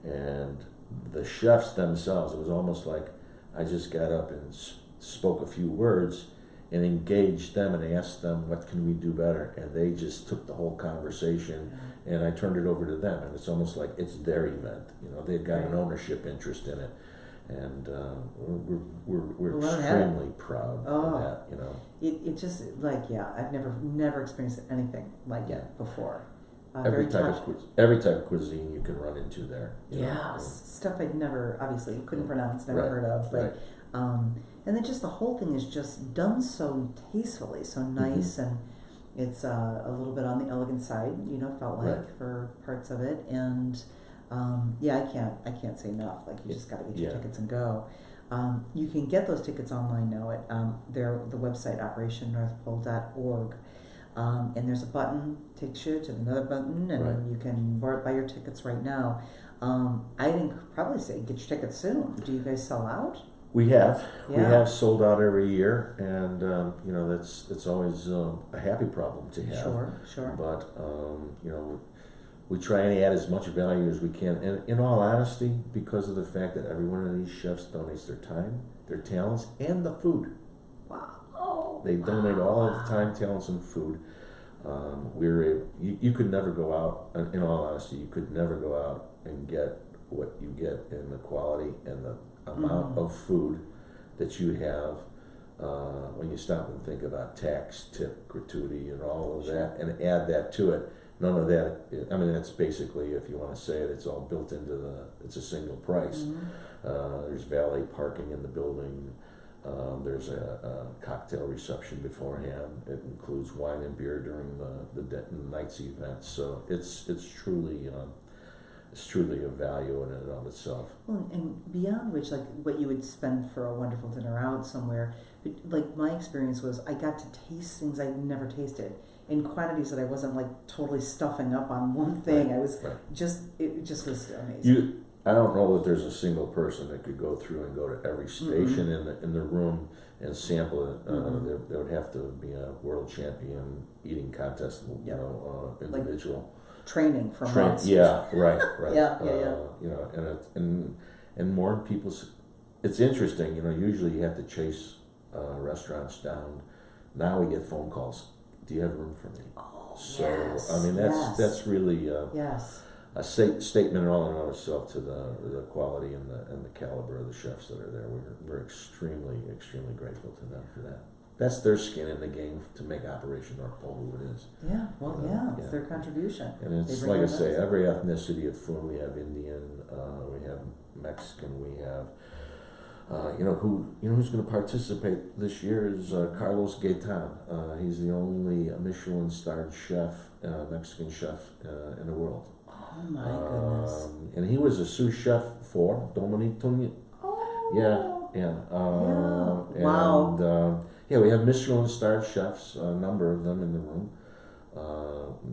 and the chefs themselves, it was almost like I just got up and spoke a few words and engaged them and asked them, what can we do better? And they just took the whole conversation, and I turned it over to them, and it's almost like it's their event. You know, they've got an ownership interest in it, and we're extremely proud of that. You know,
it just I've never experienced anything like it before.
Every type of cuisine you can run into there.
Stuff I'd never, obviously couldn't pronounce, never heard of, but and then just the whole thing is just done so tastefully, so nice, and it's a little bit on the elegant side, you know, felt like for parts of it, and I can't say enough. Like, you just got to get your tickets and go. You can get those tickets online now at the website operationnorthpole.org. And there's a button takes you to another button, and you can buy your tickets right now. I think probably say get your tickets soon. Do you guys sell out?
We have sold out every year, and you know, it's always a happy problem to have.
Sure.
But you know, we try and add as much value as we can, and in all honesty, because of the fact that every one of these chefs donates their time, their talents, and the food. They donate all of the time, talents, and food. You could never go out, in all honesty, you could never go out and get what you get in the quality and the amount of food that you have when you stop and think about tax, tip, gratuity, and all of that, and add that to it. None of that, I mean, that's basically, if you want to say it, it's all built into it's a single price. There's valet parking in the building. There's a cocktail reception beforehand. It includes wine and beer during the night's event. So it's truly a value in and of itself.
Well, and beyond which, like what you would spend for a wonderful dinner out somewhere, but like my experience was, I got to taste things I'd never tasted in quantities that I wasn't like totally stuffing up on one thing. I was it just was amazing.
I don't know that there's a single person that could go through and go to every station in the room and sample it. There would have to be a world champion eating contest, you know, individual.
Like training for months.
Yeah, right.
Yeah.
You know, and more people. It's interesting, you know. Usually you have to chase restaurants down. Now we get phone calls. Do you have room for me?
Oh,
so
yes,
I mean, that's really a statement in all and of itself to the quality and the caliber of the chefs that are there. We're extremely grateful to them for that. That's their skin in the game to make Operation North Pole who it is.
It's their contribution.
And it's like I say, every ethnicity of food. We have Indian, we have Mexican, we have who's going to participate this year is Carlos Gaetan. He's the only Michelin-starred chef, Mexican chef in the world.
Oh my goodness.
And he was a sous chef for Dominique Tony.
Oh.
Yeah.
Yeah. Wow.
And yeah, we have Michelin star chefs, a number of them in the room.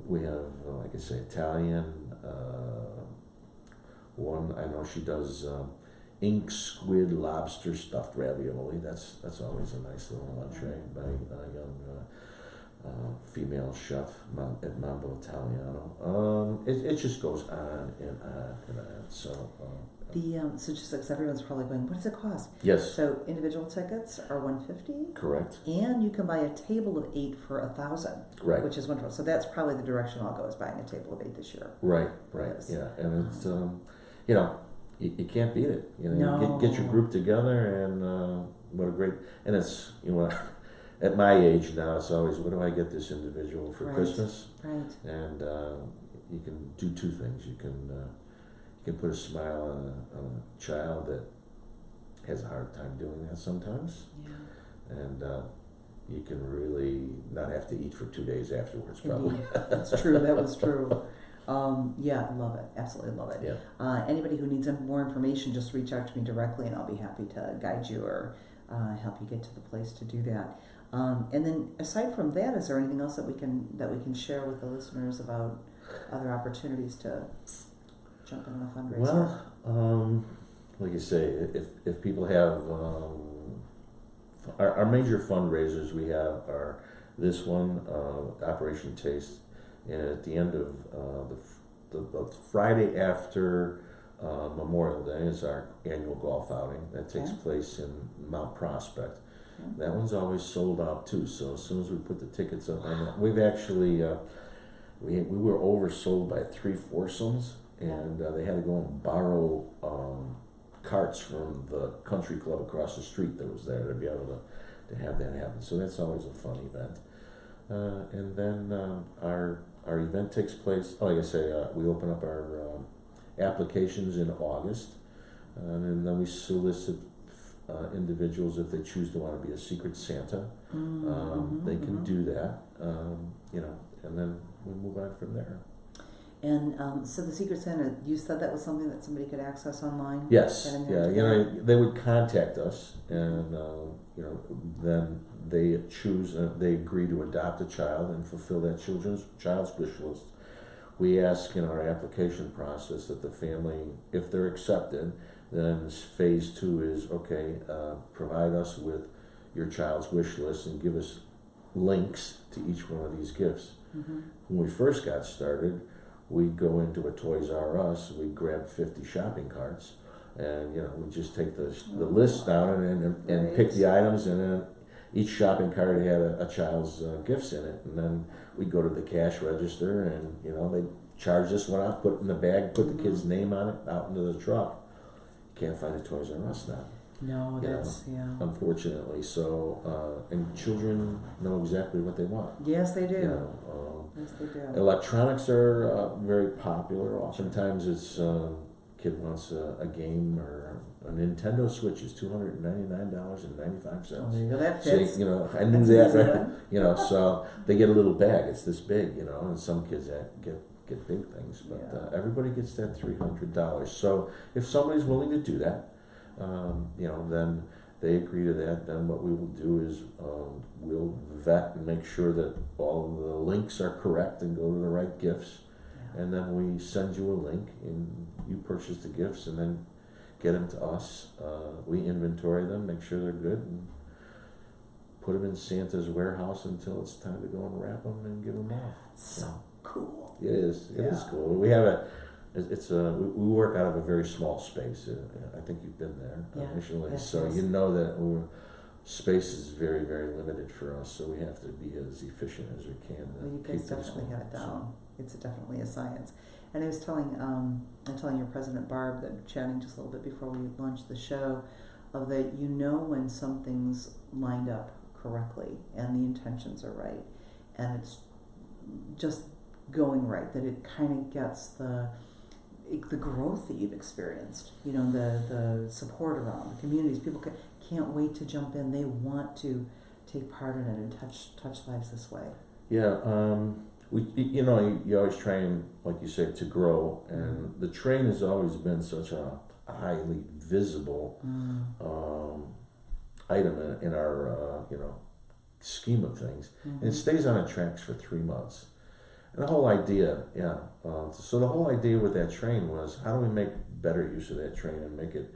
We have, like I say, Italian. One I know she does ink squid lobster stuffed ravioli. That's always a nice little entree by a young female chef at Mambo Italiano. It just goes on and on and on. So.
So just like everyone's probably going, what does it cost?
Yes.
So individual tickets are $150.
Correct.
And you can buy a table of 8 for $1,000.
Right.
Which is wonderful. So that's probably the direction I'll go, is buying a table of 8 this year.
Right. Yeah, and it's you know, you can't beat it. You know,
No.
get your group together, and what a great, and it's, you know, at my age now, it's always, what do I get this individual for Christmas?
Right.
And you can do two things. You can put a smile on a child that has a hard time doing that sometimes.
Yeah.
And you can really not have to eat for 2 days afterwards, probably.
Indeed. That's true. That was true. Yeah, love it. Absolutely love it.
Yeah.
Anybody who needs more information, just reach out to me directly, and I'll be happy to guide you or help you get to the place to do that. And then, aside from that, is there anything else that we can share with the listeners about other opportunities to jump in on a fundraiser?
Well, like you say, if people have our major fundraisers we have are this one, Operation Taste, and at the end of the Friday after Memorial Day is our annual golf outing that takes place in Mount Prospect. That one's always sold out too. So as soon as we put the tickets up, we've actually we were oversold by 3 foursomes, and they had to go and borrow carts from the country club across the street that was there to be able to have that happen. So that's always a fun event. And then our event takes place, like I say, we open up our applications in August, and then we solicit individuals if they choose to want to be a Secret Santa. They can do that, you know, and then we move on from there.
And so the Secret Santa, you said that was something that somebody could access online?
Yes, yeah, you know, they would contact us, and you know, then they choose, they agree to adopt a child and fulfill that child's wish list. We ask in our application process that the family, if they're accepted, then phase 2 is, okay, provide us with your child's wish list and give us links to each one of these gifts. When we first got started, we'd go into a Toys R Us, we'd grab 50 shopping carts, and you know, we'd just take the list down and pick the items, and then each shopping cart had a child's gifts in it, and then we'd go to the cash register, and you know, they'd charge this one out, put it in the bag, put the kid's name on it, out into the truck. You can't find a Toys R Us now.
No, that's,
unfortunately. So, and children know exactly what they want.
Yes, they do.
You know,
yes, they do.
electronics are very popular. Oftentimes it's kid wants a game, or a Nintendo Switch is $299.95.
Oh, there you go. That fits.
So, you know, I knew that, right? You know, so they get a little bag. It's this big, you know, and some kids get big things, but everybody gets that $300. So if somebody's willing to do that, you know, then they agree to that. Then what we will do is we'll vet and make sure that all of the links are correct and go to the right gifts, and then we send you a link and you purchase the gifts and then get them to us. We inventory them, make sure they're good, and put them in Santa's warehouse until it's time to go and wrap them and give them off.
So cool.
It is. It is cool. We have we work out of a very small space. I think you've been there initially, so you know that space is very, very limited for us. So we have to be as efficient as we can.
Well, you guys definitely have it down. It's definitely a science. And I was telling your President Barb, that chatting just a little bit before we launched the show, of that you know when something's lined up correctly and the intentions are right, and it's just going right, that it kind of gets the growth that you've experienced, you know, the support around the communities. People can't wait to jump in. They want to take part in it and touch lives this way.
Yeah, you always try and, like you say, to grow, and the train has always been such a highly visible item in our scheme of things, and it stays on the tracks for 3 months. And the whole idea, so the whole idea with that train was, how do we make better use of that train and make it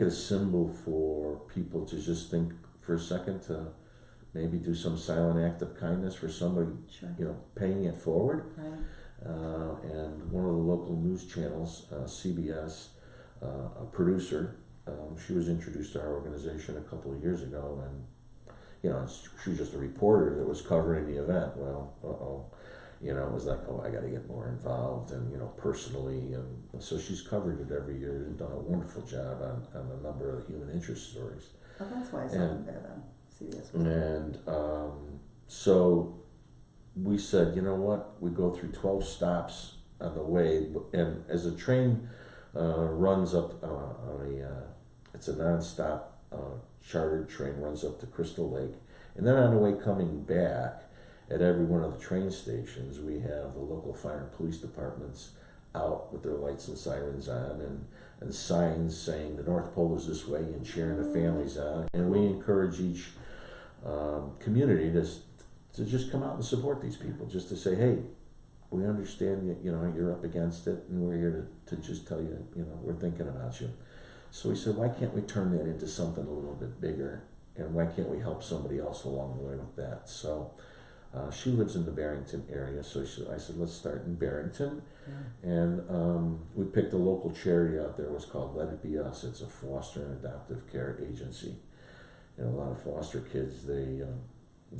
a symbol for people to just think for a second, to maybe do some silent act of kindness for somebody,
Sure.
paying it forward.
Right.
And one of the local news channels, CBS, a producer, she was introduced to our organization a couple of years ago, and she was just a reporter that was covering the event. Well, it was like, I got to get more involved, and personally, and so she's covered it every year and done a wonderful job on a number of human interest stories.
Oh, that's why I saw it there then. CBS.
And so we said, you know what? We go through 12 stops on the way, and as a train runs up it's a non-stop chartered train, runs up to Crystal Lake, and then on the way coming back, at every one of the train stations, we have the local fire and police departments out with their lights and sirens on, and signs saying the North Pole is this way, and cheering the families on. And we encourage each community to just come out and support these people, just to say, hey, we understand that you're up against it, and we're here to just tell you, we're thinking about you. So we said, why can't we turn that into something a little bit bigger, and why can't we help somebody else along the way with that? So she lives in the Barrington area, so I said, let's start in Barrington. Yeah. And we picked a local charity out there. It was called Let It Be Us. It's a foster and adoptive care agency. And a lot of foster kids, they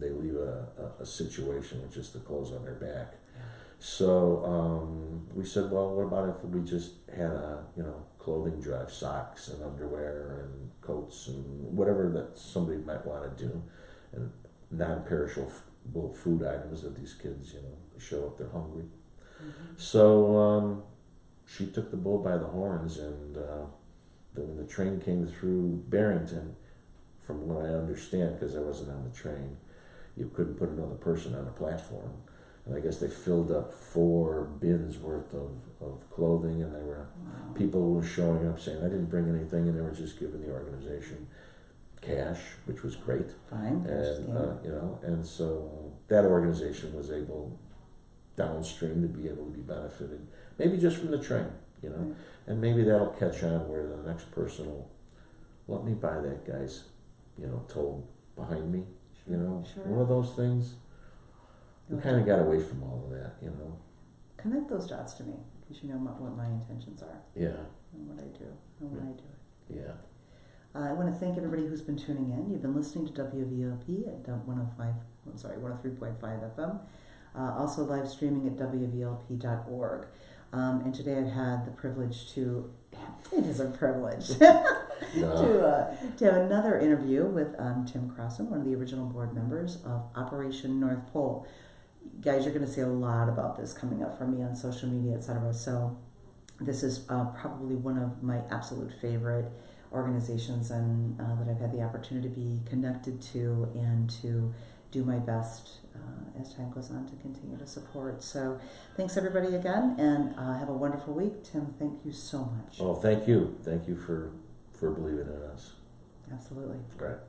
leave a situation with just the clothes on their back. Yeah. So we said, well, what about if we just had a clothing drive, socks and underwear and coats and whatever that somebody might want to do, and non-perishable food items that these kids, show up they're hungry. Mm-hmm. So she took the bull by the horns, and when the train came through Barrington, from what I understand, because I wasn't on the train, you couldn't put another person on the platform. And I guess they filled up 4 bins worth of clothing, and people were showing up saying, I didn't bring anything, and they were just giving the organization cash, which was great.
Fine.
And and so that organization was able downstream to be able to be benefited, maybe just from the train, and maybe that'll catch on where the next person will let me buy that guy's, toll behind me,
Sure.
One of those things. We kind of got away from all of that,
Connect those dots to me, because you know what my intentions are.
Yeah.
And what I do, and when I do it.
Yeah.
I want to thank everybody who's been tuning in. You've been listening to WVLP at 103.5 FM. Also live streaming at WVLP.org. And today I've had the privilege it is a privilege, to have another interview with Tim Crossin, one of the original board members of Operation North Pole. Guys, you're going to see a lot about this coming up from me on social media, etc. So this is probably one of my absolute favorite organizations, and that I've had the opportunity to be connected to and to do my best as time goes on to continue to support. So thanks everybody again, and have a wonderful week. Tim, thank you so much.
Oh, thank you. Thank you for believing in us.
Absolutely.
Right.